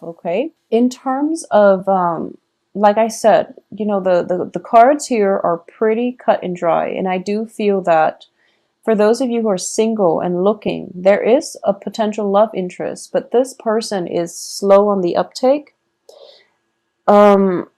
Okay. In terms of, like I said, the cards here are pretty cut and dry. And I do feel that for those of you who are single and looking, there is a potential love interest, but this person is slow on the uptake. Um,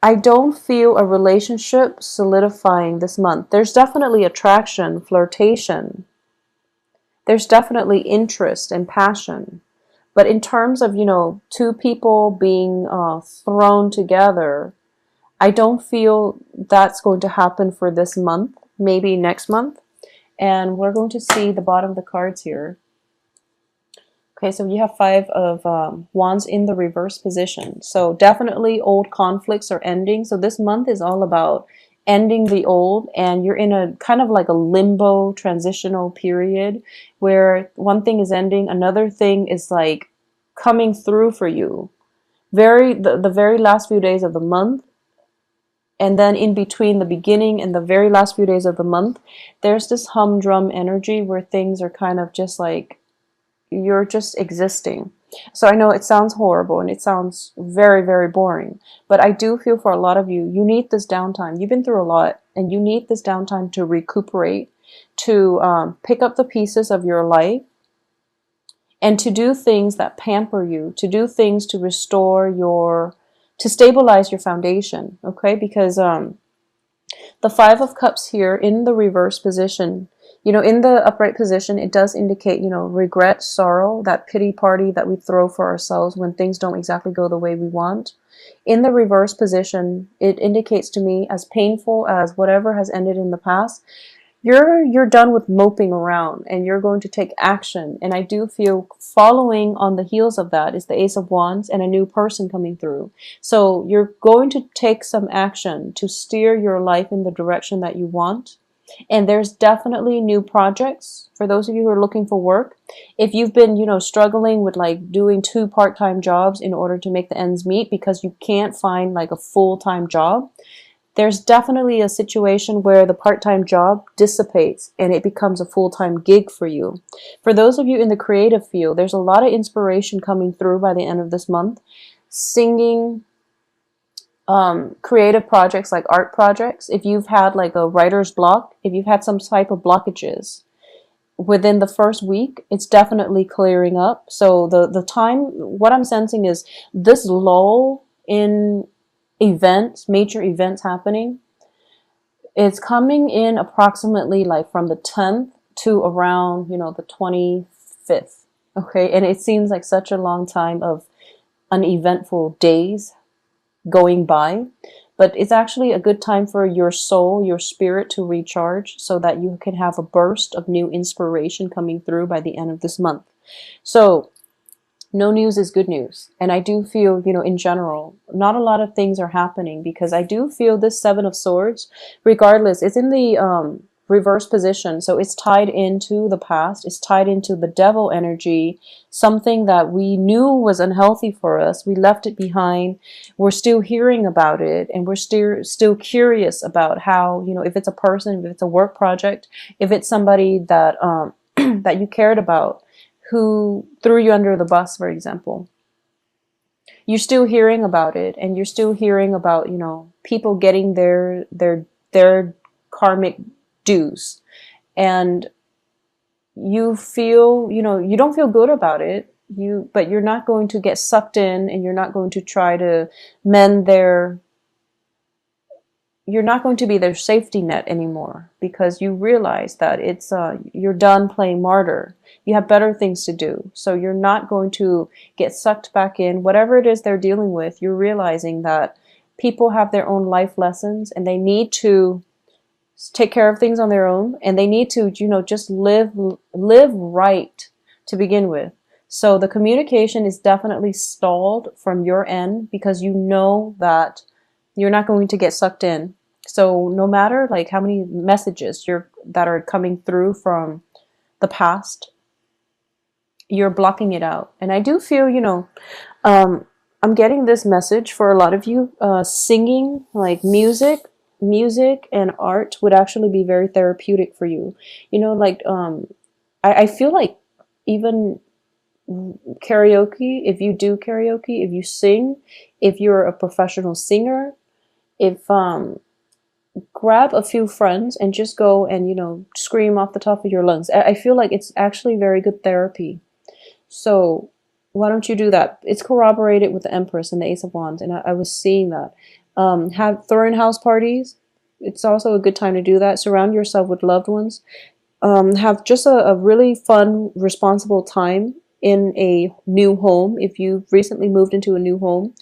I don't feel a relationship solidifying this month. There's definitely attraction, flirtation. There's definitely interest and passion. But in terms of, two people being thrown together, I don't feel that's going to happen for this month, maybe next month. And we're going to see the bottom of the cards here. Okay, so you have five of wands in the reverse position. So definitely old conflicts are ending. So this month is all about ending the old, and you're in a kind of like a limbo transitional period where one thing is ending, another thing is like coming through for you. The very last few days of the month, and then in between the beginning and the very last few days of the month, there's this humdrum energy where things are kind of just like you're just existing. So I know it sounds horrible and it sounds very, very boring, but I do feel for a lot of you, you need this downtime. You've been through a lot and you need this downtime to recuperate, to pick up the pieces of your life and to do things that pamper you, to do things to restore to stabilize your foundation, okay? Because the Five of Cups here in the reverse position, in the upright position, it does indicate, regret, sorrow, that pity party that we throw for ourselves when things don't exactly go the way we want. In the reverse position, it indicates to me, as painful as whatever has ended in the past, you're done with moping around and you're going to take action. And I do feel following on the heels of that is the Ace of Wands and a new person coming through. So you're going to take some action to steer your life in the direction that you want. And there's definitely new projects for those of you who are looking for work. If you've been, struggling with like doing two part-time jobs in order to make the ends meet because you can't find like a full-time job, there's definitely a situation where the part-time job dissipates and it becomes a full-time gig for you. For those of you in the creative field, there's a lot of inspiration coming through by the end of this month. Singing, creative projects like art projects. If you've had like a writer's block, if you've had some type of blockages within the first week, it's definitely clearing up. So the time, what I'm sensing is this lull in events, major events happening, it's coming in approximately like from the 10th to around, the 25th. Okay. And it seems like such a long time of uneventful days going by, but it's actually a good time for your soul, your spirit to recharge so that you can have a burst of new inspiration coming through by the end of this month. So no news is good news. And I do feel, in general, not a lot of things are happening because I do feel this Seven of Swords, regardless, it's in the reverse position. So it's tied into the past. It's tied into the devil energy, something that we knew was unhealthy for us. We left it behind. We're still hearing about it. And we're still curious about how, if it's a person, if it's a work project, if it's somebody that, that you cared about, who threw you under the bus, for example. You're still hearing about it, and you're still hearing about, people getting their karmic dues. And you feel, you don't feel good about it. But you're not going to get sucked in, and you're not going to try to mend you're not going to be their safety net anymore because you realize that you're done playing martyr. You have better things to do. So you're not going to get sucked back in. Whatever it is they're dealing with, you're realizing that people have their own life lessons and they need to take care of things on their own, and they need to, just live right to begin with. So the communication is definitely stalled from your end because you know that you're not going to get sucked in. So no matter like how many messages that are coming through from the past, you're blocking it out. And I do feel, I'm getting this message for a lot of you. Singing, like music and art would actually be very therapeutic for you. I feel like even karaoke, if you do karaoke, if you sing, if you're a professional singer, if grab a few friends and just go and, scream off the top of your lungs. I feel like it's actually very good therapy. So why don't you do that? It's corroborated with the Empress and the Ace of Wands, and I was seeing that. Have throwing house parties. It's also a good time to do that. Surround yourself with loved ones. Have just a really fun, responsible time in a new home. If you've recently moved into a new home,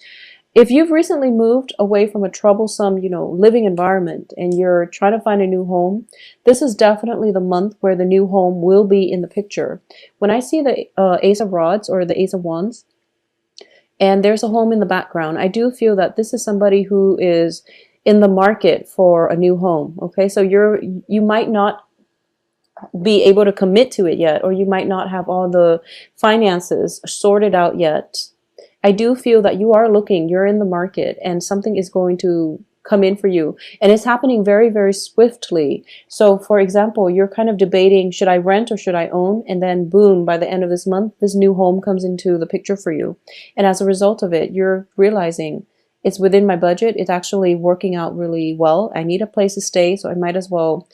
if you've recently moved away from a troublesome, living environment and you're trying to find a new home, this is definitely the month where the new home will be in the picture. When I see the Ace of Rods or the Ace of Wands, and there's a home in the background, I do feel that this is somebody who is in the market for a new home. Okay, so you might not be able to commit to it yet, or you might not have all the finances sorted out yet. I do feel that you are looking, you're in the market, and something is going to come in for you. And it's happening very, very swiftly. So, for example, you're kind of debating, should I rent or should I own? And then, boom, by the end of this month, this new home comes into the picture for you. And as a result of it, you're realizing it's within my budget. It's actually working out really well. I need a place to stay, so I might as well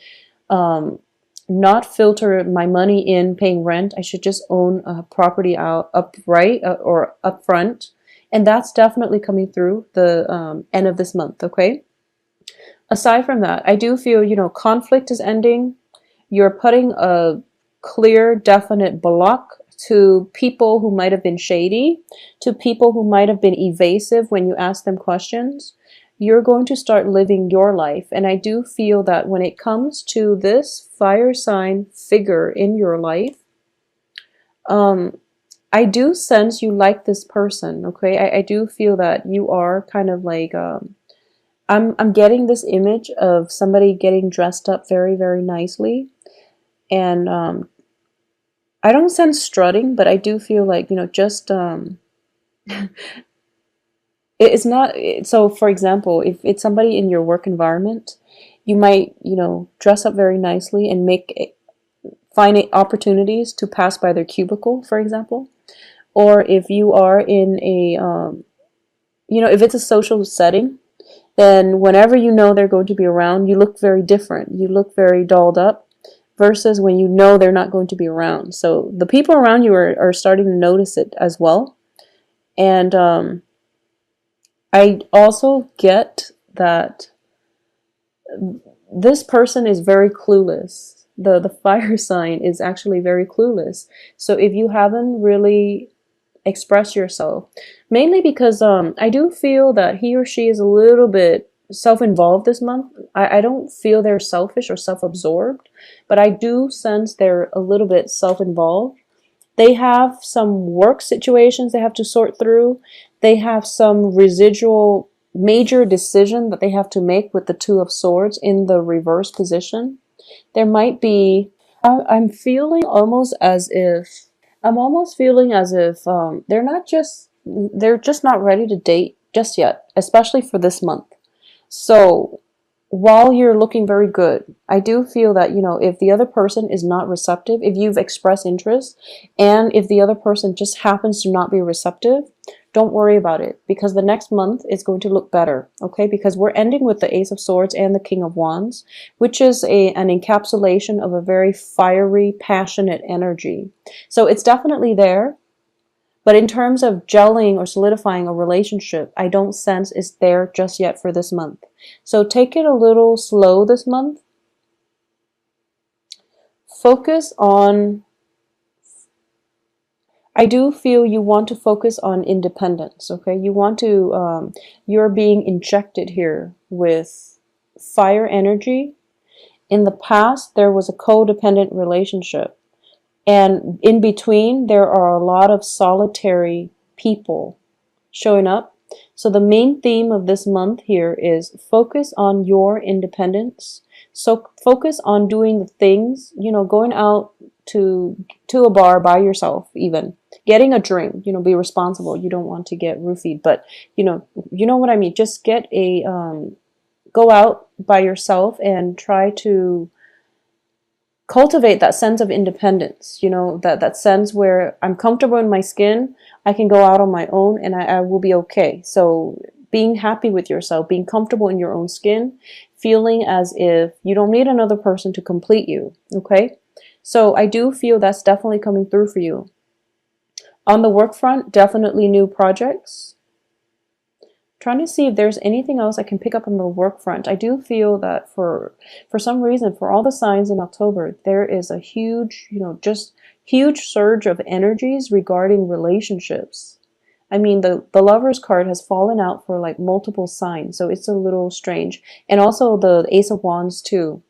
not filter my money in paying rent. I should just own a property out upright or upfront. And that's definitely coming through the end of this month, okay? Aside from that, I do feel, conflict is ending. You're putting a clear, definite block to people who might have been shady, to people who might have been evasive when you ask them questions. You're going to start living your life. And I do feel that when it comes to this fire sign figure in your life, I do sense you like this person, okay? I do feel that you are kind of like, I'm getting this image of somebody getting dressed up very, very nicely. And I don't sense strutting, but I do feel like, just it's not. So for example, if it's somebody in your work environment, you might, dress up very nicely and find opportunities to pass by their cubicle, for example. Or if you are in a, if it's a social setting, then whenever they're going to be around, you look very different. You look very dolled up versus when they're not going to be around. So the people around you are starting to notice it as well. And I also get that this person is very clueless. The fire sign is actually very clueless. So if you haven't really expressed yourself, mainly because I do feel that he or she is a little bit self-involved this month. I don't feel they're selfish or self-absorbed, but I do sense they're a little bit self-involved. They have some work situations they have to sort through. They have some residual major decision that they have to make with the Two of Swords in the reverse position. There might be, I'm feeling almost as if, they're just not ready to date just yet, especially for this month. So while you're looking very good, I do feel that, if the other person is not receptive, if you've expressed interest, and if the other person just happens to not be receptive, don't worry about it, because the next month is going to look better, okay? Because we're ending with the Ace of Swords and the King of Wands, which is an encapsulation of a very fiery, passionate energy. So it's definitely there. But in terms of gelling or solidifying a relationship, I don't sense it's there just yet for this month. So take it a little slow this month. Focus on, I do feel you want to focus on independence, okay? You want to, you're being injected here with fire energy. In the past, there was a codependent relationship. And in between, there are a lot of solitary people showing up. So the main theme of this month here is focus on your independence. So focus on doing the things, going out to a bar by yourself, even getting a drink, be responsible. You don't want to get roofied, but you know what I mean. Just get go out by yourself and try to cultivate that sense of independence, that sense where I'm comfortable in my skin, I can go out on my own and I will be okay. So being happy with yourself, being comfortable in your own skin, feeling as if you don't need another person to complete you, okay? So I do feel that's definitely coming through for you. On the work front, definitely new projects. Trying to see if there's anything else I can pick up on the work front. I do feel that for some reason, for all the signs in October, there is a huge, just huge surge of energies regarding relationships. I mean, the Lovers card has fallen out for like multiple signs, so it's a little strange. And also the Ace of Wands too.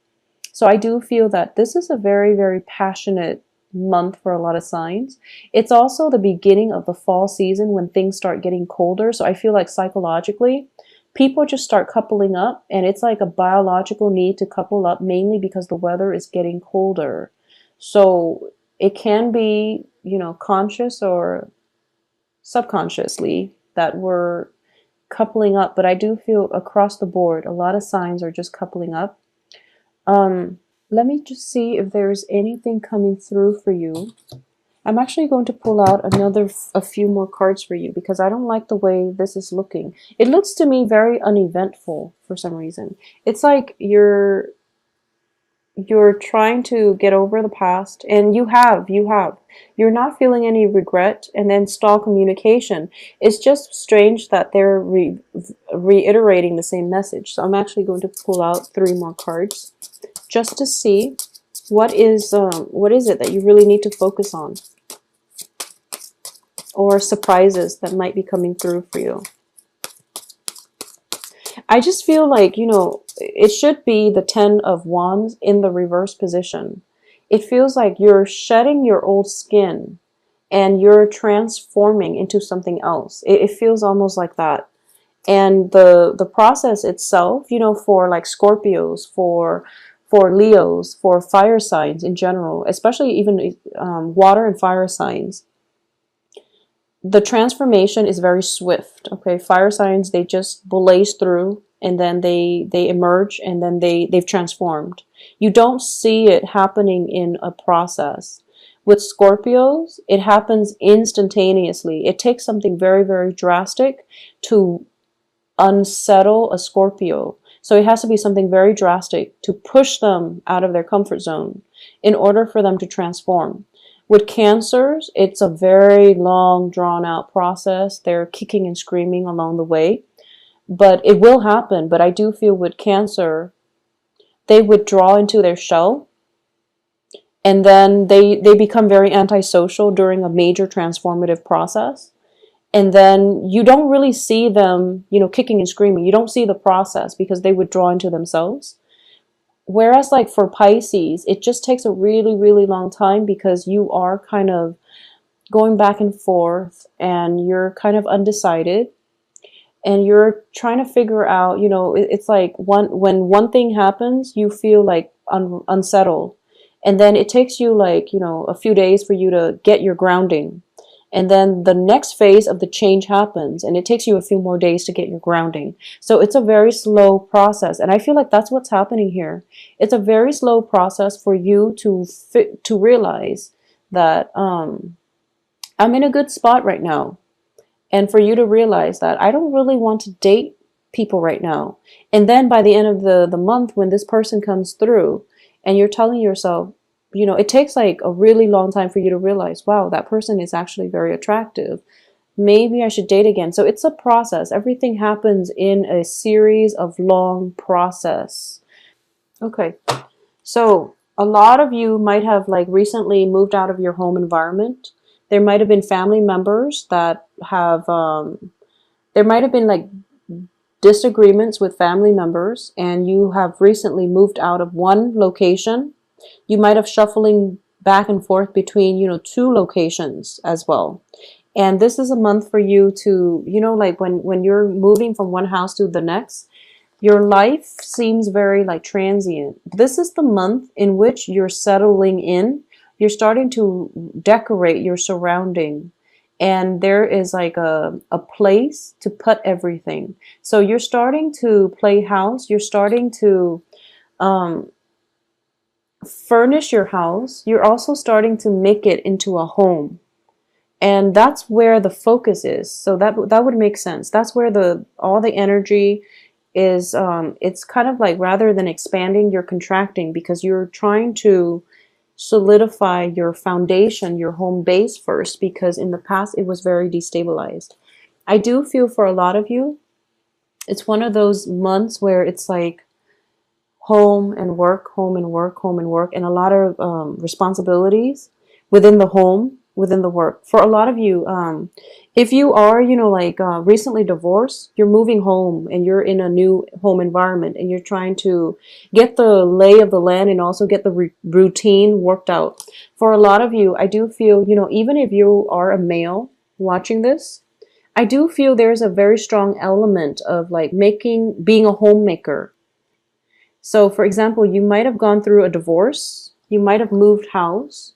So I do feel that this is a very, very passionate month for a lot of signs. It's also the beginning of the fall season when things start getting colder. So I feel like psychologically, people just start coupling up, and it's like a biological need to couple up mainly because the weather is getting colder. So it can be, conscious or subconsciously that we're coupling up, but I do feel across the board, a lot of signs are just coupling up. Let me just see if there's anything coming through for you. I'm actually going to pull out a few more cards for you because I don't like the way this is looking. It looks to me very uneventful for some reason. It's like you're trying to get over the past, and you have. You're not feeling any regret, and then stall communication. It's just strange that they're reiterating the same message. So I'm actually going to pull out 3 more cards just to see what is it that you really need to focus on, or surprises that might be coming through for you. I just feel like, it should be the 10 of Wands in the reverse position. It feels like you're shedding your old skin and you're transforming into something else. It feels almost like that. And the process itself, for like Scorpios, for Leos, for fire signs in general, especially even water and fire signs, the transformation is very swift. Okay, fire signs, they just blaze through, and then they emerge, and then they've transformed. You don't see it happening in a process. With Scorpios, it happens instantaneously. It takes something very, very drastic to unsettle a Scorpio. So it has to be something very drastic to push them out of their comfort zone in order for them to transform. With Cancers, it's a very long, drawn out process. They're kicking and screaming along the way, but it will happen. But I do feel with Cancer, they withdraw into their shell, and then they become very antisocial during a major transformative process. And then you don't really see them, kicking and screaming. You don't see the process because they withdraw into themselves. Whereas like for Pisces, it just takes a really, really long time because you are kind of going back and forth, and you're kind of undecided, and you're trying to figure out, it's like when one thing happens, you feel like unsettled. And then it takes you like, a few days for you to get your grounding. And then the next phase of the change happens, and it takes you a few more days to get your grounding. So it's a very slow process. And I feel like that's what's happening here. It's a very slow process for you to realize that I'm in a good spot right now. And for you to realize that I don't really want to date people right now. And then by the end of the month, when this person comes through and you're telling yourself, it takes like a really long time for you to realize, wow, that person is actually very attractive. Maybe I should date again. So it's a process. Everything happens in a series of long process. Okay. So a lot of you might have like recently moved out of your home environment. There might have been family members that have, there might have been like disagreements with family members, and you have recently moved out of one location. You might have shuffling back and forth between, 2 locations as well. And this is a month for you to, like when you're moving from one house to the next, your life seems very like transient. This is the month in which you're settling in. You're starting to decorate your surrounding. And there is like a place to put everything. So you're starting to play house. You're starting to, furnish your house, you're also starting to make it into a home. And that's where the focus is. So that would make sense. That's where the all the energy is. It's kind of like, rather than expanding, you're contracting, because you're trying to solidify your foundation, your home base first, because in the past it was very destabilized. I do feel for a lot of you, it's one of those months where it's like home and work, home and work, home and work, and a lot of responsibilities within the home, within the work. For a lot of you, if you are, like recently divorced, you're moving home and you're in a new home environment and you're trying to get the lay of the land and also get the routine worked out. For a lot of you, I do feel, even if you are a male watching this, I do feel there's a very strong element of like being a homemaker. So, for example, you might have gone through a divorce, you might have moved house,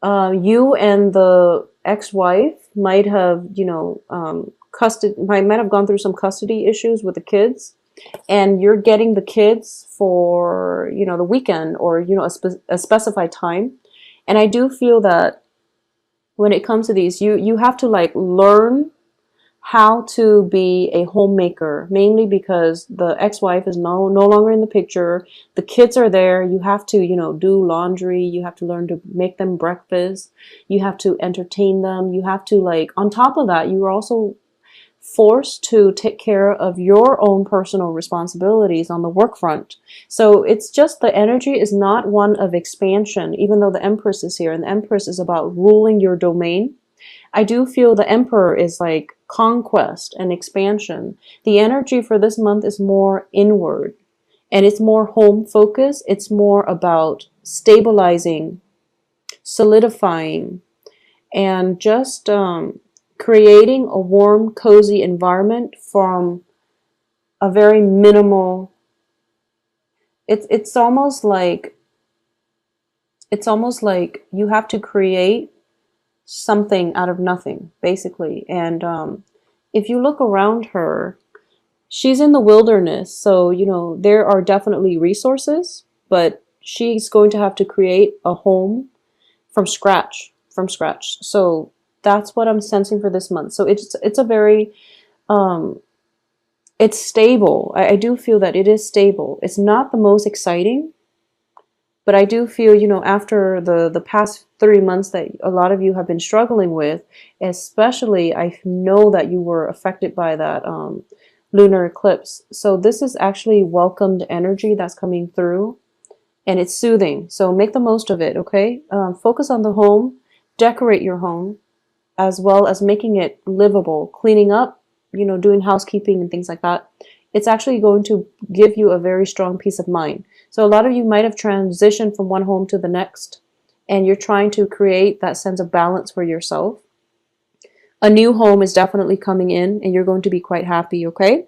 you and the ex-wife might have, might have gone through some custody issues with the kids, and you're getting the kids for, the weekend, or, a specified time. And I do feel that when it comes to these, you have to like learn how to be a homemaker, mainly because the ex-wife is no longer in the picture. The kids are there. You have to, do laundry. You have to learn to make them breakfast. You have to entertain them. You have to, like, on top of that, you are also forced to take care of your own personal responsibilities on the work front. So it's just, the energy is not one of expansion, even though the Empress is here, and the Empress is about ruling your domain. I do feel the Emperor is like conquest and expansion. The energy for this month is more inward, and it's more home focused. It's more about stabilizing, solidifying, and just creating a warm, cozy environment from a very minimal. It's almost like you have to create something out of nothing, basically. And if you look around her, she's in the wilderness, so there are definitely resources, but she's going to have to create a home from scratch, So that's what I'm sensing for this month. So it's a very it's stable. I do feel that it is stable. It's not the most exciting, but I do feel, after the past 3 months that a lot of you have been struggling with, especially, I know that you were affected by that lunar eclipse. So this is actually welcomed energy that's coming through, and it's soothing. So make the most of it, okay? Focus on the home, decorate your home, as well as making it livable, cleaning up, doing housekeeping and things like that. It's actually going to give you a very strong peace of mind. So a lot of you might have transitioned from one home to the next, and you're trying to create that sense of balance for yourself. A new home is definitely coming in, and you're going to be quite happy, okay?